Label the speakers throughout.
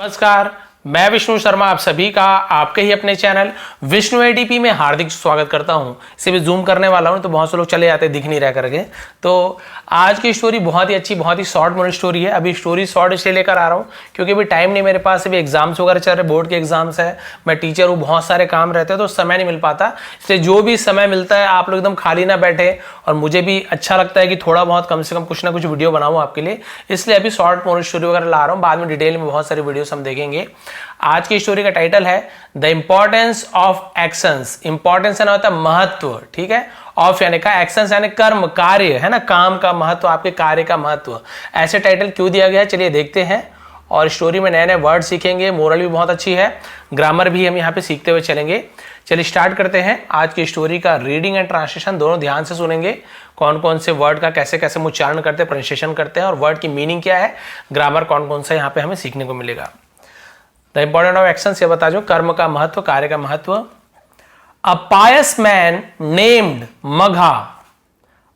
Speaker 1: नमस्कार, मैं विष्णु शर्मा आप सभी का आपके ही अपने चैनल विष्णु एडीपी में हार्दिक स्वागत करता हूं। इसे भी जूम करने वाला हूं तो बहुत से लोग चले जाते दिख नहीं रह करके। तो आज की स्टोरी बहुत ही अच्छी, बहुत ही शॉर्ट मोड स्टोरी है। अभी स्टोरी शॉर्ट इसलिए लेकर आ रहा हूं क्योंकि अभी टाइम नहीं मेरे पास, अभी एग्जाम्स वगैरह चल रहे, बोर्ड के एग्जाम्स है, मैं टीचर हूँ, बहुत सारे काम रहते हैं तो समय नहीं मिल पाता। इसलिए जो भी समय मिलता है आप लोग एकदम खाली ना बैठे, और मुझे भी अच्छा लगता है कि थोड़ा बहुत कम से कम कुछ ना कुछ वीडियो बनाऊँ आपके लिए, इसलिए अभी शॉर्ट मोड स्टोरी वगैरह ला रहा हूँ। बाद में डिटेल में बहुत सारी वीडियोस हम देखेंगे। आज की स्टोरी का टाइटल है the importance of actions. Importance ना होता है महत्व, ठीक है। ऑफ यानी का, एक्शंस यानी कर्म, कार्य है ना, काम का महत्व, आपके कार्य का महत्व। ऐसे टाइटल क्यों दिया गया है चलिए देखते हैं। और स्टोरी में नए नए वर्ड सीखेंगे, मोरल भी बहुत अच्छी है, ग्रामर भी हम यहाँ पे सीखते हुए चलेंगे। चलिए स्टार्ट करते हैं आज की स्टोरी का। रीडिंग एंड ट्रांसलेशन दोनों ध्यान से सुनेंगे, कौन कौन से वर्ड का कैसे कैसे उच्चारण करते हैं, प्रोनाउंसिएशन करते हैं, और वर्ड की मीनिंग क्या है, ग्रामर कौन कौन सा यहाँ पे हमें सीखने को मिलेगा। द इंपॉर्टेंट ऑफ एक्शन से बता दो, कर्म का महत्व, कार्य का महत्व। अ पायस मैन नेम्ड मघा।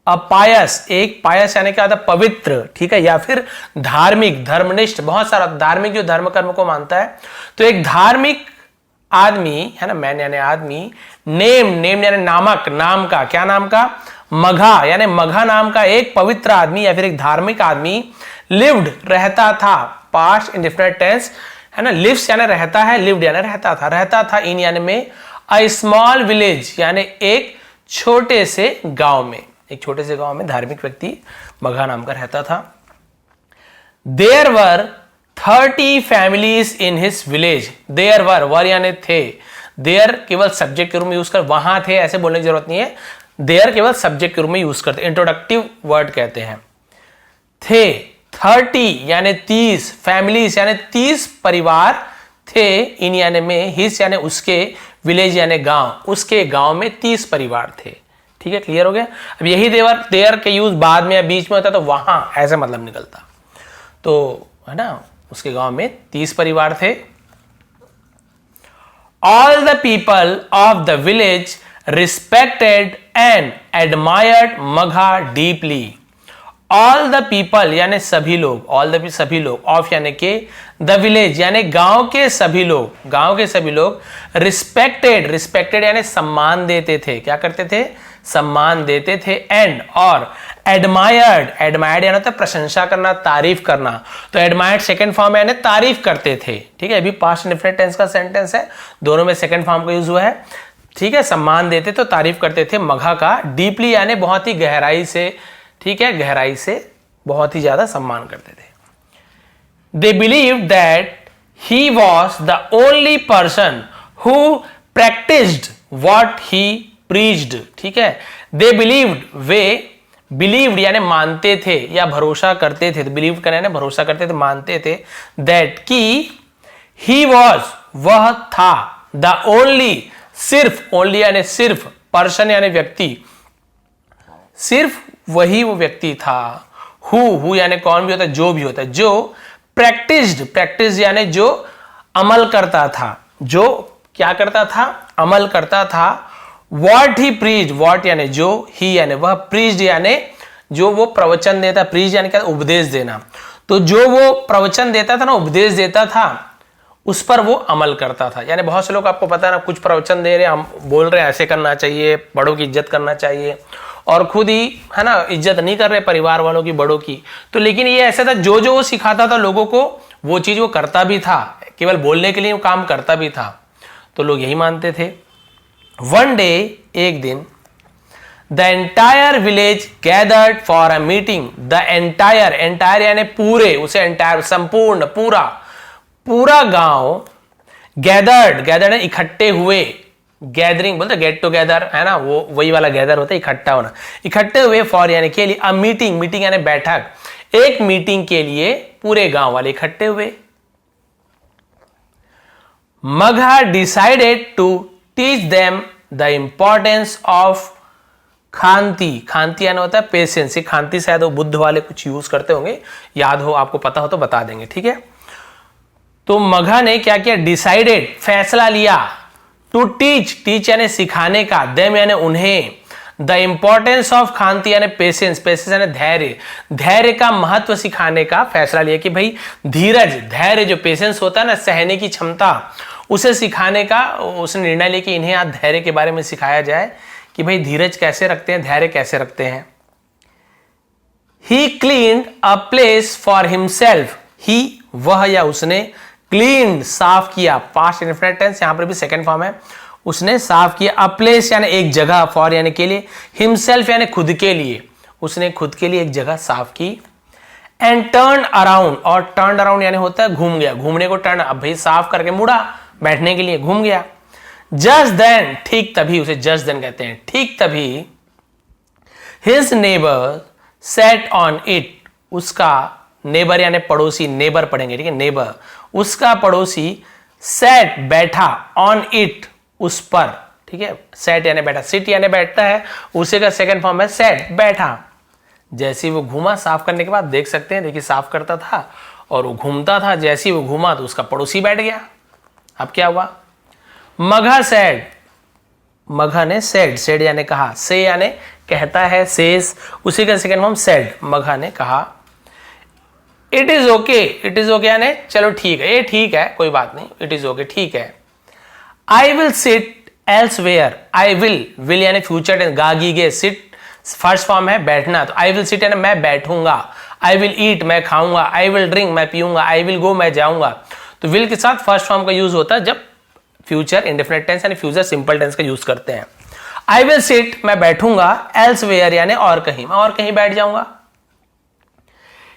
Speaker 1: अ पायस, एक पायस यानी क्या होता है, पवित्र, ठीक है, या फिर धार्मिक, धर्मनिष्ठ, बहुत सारा धार्मिक जो धर्म कर्म को मानता है। तो एक धार्मिक आदमी है ना, मैन यानी आदमी, नेम यानी नामक, नाम का, क्या नाम का, मघा यानी मघा नाम का एक पवित्र आदमी या फिर एक धार्मिक आदमी, लिव्ड रहता था, पास्ट इंडेफिनिट टेंस है ना, लिव्स यानी रहता है, लिव्ड यानी रहता था इन यानी में, अ स्मॉल विलेज यानी एक छोटे से गांव में, एक छोटे से गांव में धार्मिक व्यक्ति मघा नाम का रहता था। There were 30 families in his village. There were यानी थे, देयर केवल सब्जेक्ट के रूप में यूज कर, वहां थे ऐसे बोलने की जरूरत नहीं है, देयर केवल सब्जेक्ट के रूप में यूज करते, इंट्रोडक्टिव वर्ड कहते हैं। थे 30 यानी 30, फैमिलीज यानी 30 परिवार थे, इन यानी में, हिज यानी उसके, विलेज यानी गांव, उसके गांव में 30 परिवार थे। ठीक है, क्लियर हो गया। अब यही देयर के यूज बाद में या बीच में होता तो वहां ऐसा मतलब निकलता, तो है ना, उसके गांव में 30 परिवार थे। All the people of the village respected and admired Magha deeply. All the people यानी सभी लोग, ऑल द सभी लोग, ऑफ यानी के, द विलेज यानी गांव के सभी लोग, गांव के सभी लोग, रिस्पेक्टेड यानी सम्मान देते थे, क्या करते थे, सम्मान देते थे, एंड और एडमायर्ड यानी तो प्रशंसा करना, तारीफ करना, तो एडमायर्ड सेकंड फॉर्म यानी तारीफ करते थे, ठीक है। अभी पास्ट इंडेफिनिट टेंस का सेंटेंस है, दोनों में सेकंड फॉर्म का यूज हुआ है, ठीक है। सम्मान देते तो तारीफ करते थे मघा का, डीपली यानी बहुत ही गहराई से, ठीक है, गहराई से बहुत ही ज्यादा सम्मान करते थे। They believe that he was the only person who practised what he preached, ठीक है। दे बिलीव्ड, वे बिलीव्ड यानी मानते थे या भरोसा करते थे, बिलीव करने यानी भरोसा करते थे, मानते थे, दैट की ही वॉज वह था, द ओनली सिर्फ, ओनली यानी सिर्फ, पर्सन यानी व्यक्ति, सिर्फ वही वो व्यक्ति था, हु यानी कौन भी होता है, जो भी होता है, जो प्रैक्टिस्ड यानी जो अमल करता था, जो क्या करता था, अमल करता था, व्हाट ही प्रीच, व्हाट यानी जो, ही यानी वह, प्रीच्ड यानी जो वो प्रवचन देता, प्रीच यानी क्या, उपदेश देना, तो जो वो प्रवचन देता था ना, उपदेश देता था, उस पर वो अमल करता था। यानी बहुत से लोग, आपको पता है ना, कुछ प्रवचन दे रहे हैं, हम बोल रहे हैं ऐसे करना चाहिए, बड़ों की इज्जत करना चाहिए, और खुद ही है ना इज्जत नहीं कर रहे परिवार वालों की, बड़ों की, तो लेकिन ये ऐसा था, जो वो सिखाता था लोगों को, वो चीज वो करता भी था, केवल बोलने के लिए वो काम करता भी था, तो लोग यही मानते थे। वन डे, एक दिन, the entire village gathered for a meeting. The entire यानी पूरे, उसे एंटायर संपूर्ण, पूरा गांव, गैदर्ड इकट्ठे हुए, गैदरिंग बोलते, गेट टुगेदर है ना, वो वही वाला गैदर होता है, इकट्ठा होना, इकट्ठे हुए, फॉर यानी के लिए, अ मीटिंग यानी बैठक, एक मीटिंग के लिए पूरे गांव वाले इकट्ठे हुए। Magha decided to teach them the importance of खांति यानी होता है पेशेंस, खांति शायद वो बुद्ध वाले कुछ यूज करते होंगे, याद हो, आपको पता हो तो बता देंगे, ठीक है। तो मघा ने क्या किया, डिसाइडेड फैसला लिया, टू टीच यानी सिखाने का, देम यानी उन्हें, द इंपॉर्टेंस ऑफ खांति यानी पेशेंस, पेशेंस यानी धैर्य, धैर्य का महत्व सिखाने का फैसला लिया कि भाई धीरज, धैर्य जो पेशेंस होता है ना, सहने की क्षमता, उसे सिखाने का उसने निर्णय लिया कि इन्हें आज धैर्य के बारे में सिखाया जाए कि भाई धीरज कैसे रखते हैं, धैर्य कैसे रखते हैं। He cleaned a place for himself, he वह या उसने, cleaned साफ किया, past infinite tense, यहां पर भी सेकंड फॉर्म है, उसने साफ किया, a place यानी एक जगह, for यानी के लिए, himself यानी खुद के लिए, उसने खुद के लिए एक जगह साफ की, and turned around, और turned around यानी होता है घूम गया, घूमने को turn, अब भाई साफ करके मुड़ा बैठने के लिए, घूम गया। just then, ठीक तभी, उसे just then कहते हैं, ठीक तभी, his neighbor sat on it, उसका नेबर यानी पड़ोसी, नेबर पढ़ेंगे, ठीक है, नेबर, उसका पड़ोसी, sat बैठा, on it उस पर, ठीक है, sat यानी बैठा, sit यानी बैठता है, उसी का सेकंड फॉर्म है sat, बैठा। जैसे वो घूमा साफ करने के बाद, देख सकते हैं, देखिए साफ करता था और वो घूमता था, जैसे ही वो घूमा तो उसका पड़ोसी बैठ गया। अब क्या हुआ, मघा said, मघा ने said, said यानी कहा, say यानी कहता है, says, उसी का सेकंड फॉर्म said, मघा ने कहा। It is okay, it is okay यानी चलो ठीक है, ये ठीक है, कोई बात नहीं, इट इज ओके, ठीक है। I will sit elsewhere, I will यानी फ्यूचर टेंस, गागी गे, सिट फर्स्ट फॉर्म है बैठना, तो आई विल सिट यानी मैं बैठूंगा, आई विल ईट मैं खाऊंगा, आई विल ड्रिंक मैं पीऊंगा, आई विल गो मैं जाऊंगा। तो विल के साथ फर्स्ट फॉर्म का यूज होता है जब फ्यूचर इंडेफिनिट टेंस यानी फ्यूचर सिंपल टेंस का यूज करते हैं। आई विल सिट मैं बैठूंगा, एल्सवेयर यानी और कहीं, मैं और कहीं बैठ जाऊंगा।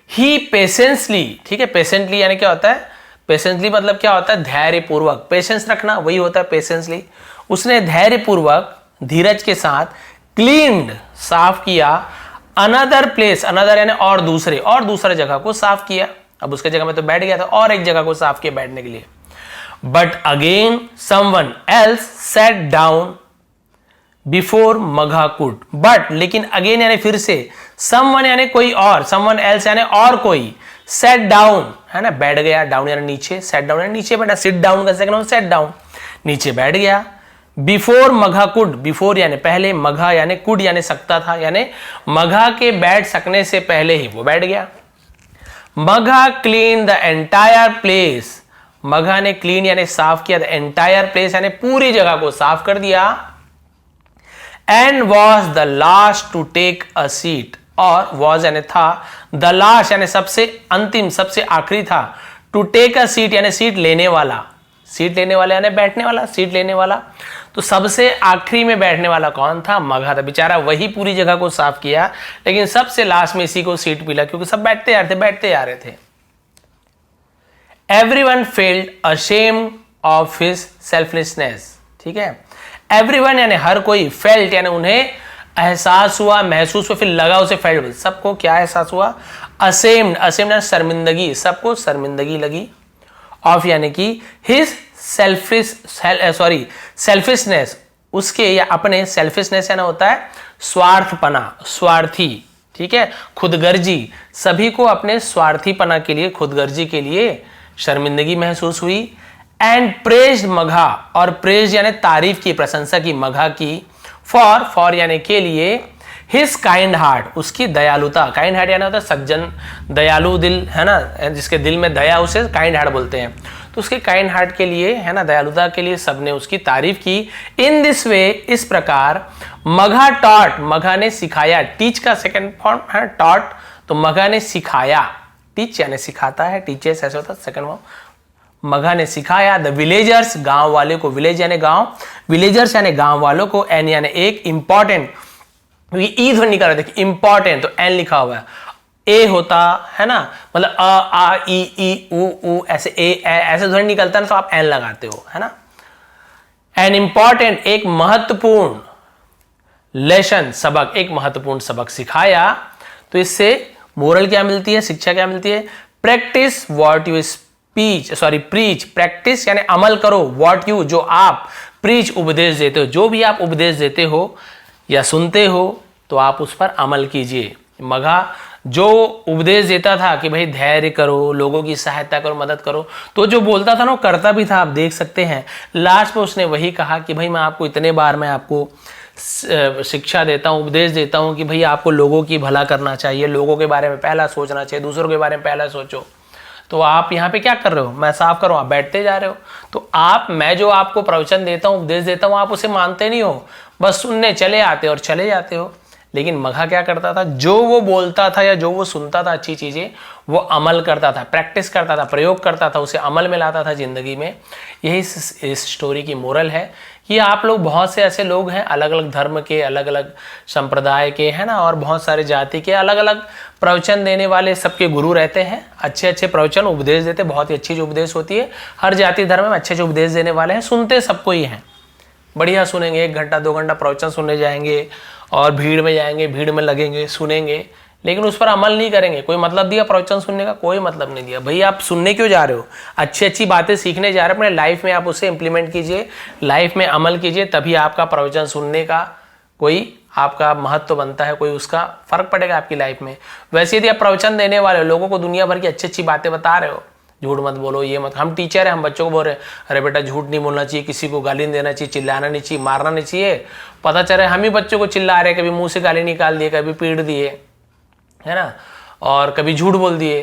Speaker 1: ही पेशेंसली, ठीक है, पेशेंटली यानी क्या होता है, पेशेंसली मतलब क्या होता है, धैर्य पूर्वक, पेशेंस रखना वही होता है पेशेंसली। उसने धैर्य पूर्वक, धीरज के साथ, क्लीन्ड साफ किया, अनदर प्लेस, अनदर यानी और दूसरे, और दूसरे जगह को साफ किया। अब उसके जगह में तो बैठ गया था, और एक जगह को साफ किया बैठने के लिए। But again someone else sat down before Magha could, but लेकिन अगेन यानी फिर से, समवन यानी कोई और, समवन एल्स यानी और कोई, सेट डाउन है ना, बैठ गया, डाउन यानी नीचे, सेट डाउन यानी नीचे बैठा, सिट डाउन का सेकंड सेट डाउन, नीचे बैठ गया। बिफोर मघा कुड, बिफोर यानी पहले, मघा यानी कुड यानी सकता था, यानी मघा के बैठ सकने से पहले ही वो बैठ गया। मघा क्लीन द एंटायर प्लेस, मघा ने क्लीन यानी साफ किया, द एंटायर प्लेस यानी पूरी जगह को साफ कर दिया। And was the last to take a seat, और वॉज यानी था, द लास्ट यानी सबसे अंतिम, सबसे आखिरी था, टू टेक अ सीट यानी सीट लेने वाला, सीट लेने वाला यानी बैठने वाला, सीट लेने वाला। तो सबसे आखिरी में बैठने वाला कौन था, मघा था, बेचारा वही पूरी जगह को साफ किया, लेकिन सबसे लास्ट में इसी को सीट मिला, क्योंकि सब बैठते आ रहे थे, बैठते आ रहे थे। Everyone failed ashamed of his selflessness, ठीक है, एवरीवन यानी हर कोई, फेल्ट यानी उन्हें एहसास हुआ, महसूस हुआ, फिर लगा उसे, फेल्ट सबको क्या एहसास हुआ, असेम्ड, असेम्ड यानी शर्मिंदगी, सबको शर्मिंदगी लगी, ऑफ यानी कि हिज सेल्फिशनेस, उसके या अपने, सेल्फिशनेस यानी होता है स्वार्थपना, स्वार्थी, ठीक है, खुदगर्जी, सभी को अपने स्वार्थीपना के लिए, खुदगर्जी के लिए शर्मिंदगी महसूस हुई। एंड प्रेज्ड मघा, और प्रेज यानी तारीफ की, प्रशंसा की, मघा की, फॉर यानी के लिए, हिज काइंड हार्ट, उसकी दयालुता, काइंड हार्ट यानी होता है सज्जन, दयालु दिल है ना, जिसके दिल में दया, उसे काइंड हार्ट बोलते हैं, तो उसके काइंड हार्ट के लिए है ना, दयालुता के लिए सबने उसकी तारीफ की। इन दिस वे, इस प्रकार, मघा टॉट, मघा ने सिखाया, टीच का सेकंड फॉर्म है टॉट, तो मघा ने सिखाया, टीच यानी सिखाता है, टीचर्स ऐसे होता है सेकंड फॉर्म, मघा ने सिखाया, द विलेजर्स, गांव वाले को, विलेज यानी गांव, विलेजर्स यानी गांव वालों को, एन यानी एक, इंपॉर्टेंट, ई ध्वनि कर रहे थे, इंपॉर्टेंट, तो एन लिखा हुआ है, ए होता है ना, मतलब अ आ ई उ ऐसे ऐसे ध्वनि निकलता है ना, तो आप एन लगाते हो, है ना। एन इंपॉर्टेंट, एक महत्वपूर्ण, लेसन सबक, एक महत्वपूर्ण सबक सिखाया। तो इससे मोरल क्या मिलती है, शिक्षा क्या मिलती है, practice what you preach, practice यानी अमल करो, व्हाट यू जो आप, प्रीच उपदेश देते हो, जो भी आप उपदेश देते हो या सुनते हो तो आप उस पर अमल कीजिए। मघा जो उपदेश देता था कि भाई धैर्य करो, लोगों की सहायता करो, मदद करो, तो जो बोलता था ना वो करता भी था, आप देख सकते हैं। लास्ट में उसने वही कहा कि भाई मैं आपको इतने बार मैं आपको शिक्षा देता हूँ, उपदेश देता हूँ कि भाई आपको लोगों की भला करना चाहिए, लोगों के बारे में पहला सोचना चाहिए, दूसरों के बारे में पहला सोचो, तो आप यहाँ पे क्या कर रहे हो, मैं साफ कर रहा हूँ, आप बैठते जा रहे हो। तो मैं जो आपको प्रवचन देता हूँ, उपदेश देता हूँ, आप उसे मानते नहीं हो, बस सुनने चले आते और चले जाते हो। लेकिन मगहा क्या करता था, जो वो बोलता था या जो वो सुनता था अच्छी चीज़ें, वो अमल करता था, प्रैक्टिस करता था, प्रयोग करता था, उसे अमल में लाता था ज़िंदगी में। यही इस स्टोरी की मोरल है कि आप लोग, बहुत से ऐसे लोग हैं अलग अलग धर्म के, अलग अलग संप्रदाय के, है ना, और बहुत सारे जाति के, अलग अलग प्रवचन देने वाले सबके गुरु रहते हैं, अच्छे अच्छे प्रवचन उपदेश देते, बहुत ही अच्छी जो उपदेश होती है, हर जाति धर्म में अच्छे अच्छे उपदेश देने वाले हैं, सुनते सबको ही हैं, बढ़िया सुनेंगे, 1 घंटा 2 घंटा प्रवचन सुनने जाएंगे और भीड़ में जाएंगे, भीड़ में लगेंगे, सुनेंगे, लेकिन उस पर अमल नहीं करेंगे। कोई मतलब दिया प्रवचन सुनने का? कोई मतलब नहीं दिया। भाई आप सुनने क्यों जा रहे हो? अच्छी अच्छी बातें सीखने जा रहे हो, अपने लाइफ में आप उसे इंप्लीमेंट कीजिए, लाइफ में अमल कीजिए, तभी आपका प्रवचन सुनने का कोई आपका महत्व बनता है, कोई उसका फर्क पड़ेगा आपकी लाइफ में। वैसे यदि आप प्रवचन देने वाले हो, लोगों को दुनिया भर की अच्छी अच्छी बातें बता रहे हो, झूठ मत बोलो, ये मत, हम टीचर हैं, हम बच्चों को बोल रहे हैं अरे बेटा झूठ नहीं बोलना चाहिए, किसी को गाली नहीं देना चाहिए, चिल्लाना नहीं चाहिए, मारना नहीं चाहिए। पता चल रहा है हम ही बच्चों को चिल्ला रहे हैं, कभी मुंह से गाली निकाल दिए, कभी पीट दिए, है ना, और कभी झूठ बोल दिए,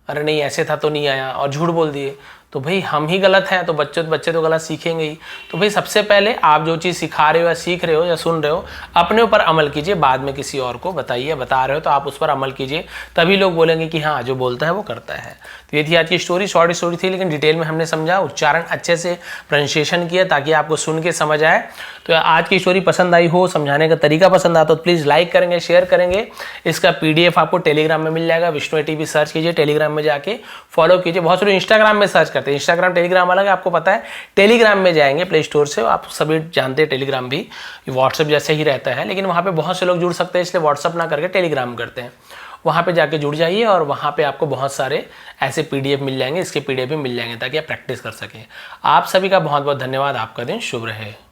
Speaker 1: अरे नहीं ऐसे था तो नहीं आया, और झूठ बोल दिए। तो भाई हम ही गलत हैं, तो बच्चे तो गलत सीखेंगे ही। तो भाई सबसे पहले आप जो चीज़ सिखा रहे हो या सीख रहे हो या सुन रहे हो, अपने ऊपर अमल कीजिए, बाद में किसी और को बताइए, बता रहे हो तो आप उस पर अमल कीजिए, तभी लोग बोलेंगे कि हाँ जो बोलता है वो करता है। तो ये थी आज की स्टोरी, शॉर्ट स्टोरी थी, लेकिन डिटेल में हमने समझा, उच्चारण अच्छे से प्रोनाउंसिएशन किया ताकि आपको सुन के समझ आए। तो आज की स्टोरी पसंद आई हो, समझाने का तरीका पसंद आता तो प्लीज़ लाइक करेंगे, शेयर करेंगे। इसका PDF आपको टेलीग्राम में मिल जाएगा, विष्णु टीवी सर्च कीजिए, टेलीग्राम में जाके फॉलो कीजिए। बहुत सारे इंस्टाग्राम में सर्च करते हैं, इंस्टाग्राम टेलीग्राम अलग है, आपको पता है। टेलीग्राम में जाएंगे प्ले स्टोर से, आप सभी जानते हैं टेलीग्राम भी व्हाट्सएप जैसे ही रहता है, लेकिन वहाँ पे बहुत से लोग जुड़ सकते हैं, इसलिए व्हाट्सएप ना करके टेलीग्राम करते हैं। वहाँ पे जाके जुड़ जाइए और वहाँ पे आपको बहुत सारे ऐसे PDF मिल जाएंगे, इसके PDF भी मिल जाएंगे ताकि आप प्रैक्टिस कर सकें। आप सभी का बहुत बहुत धन्यवाद, आपका दिन शुभ रहे।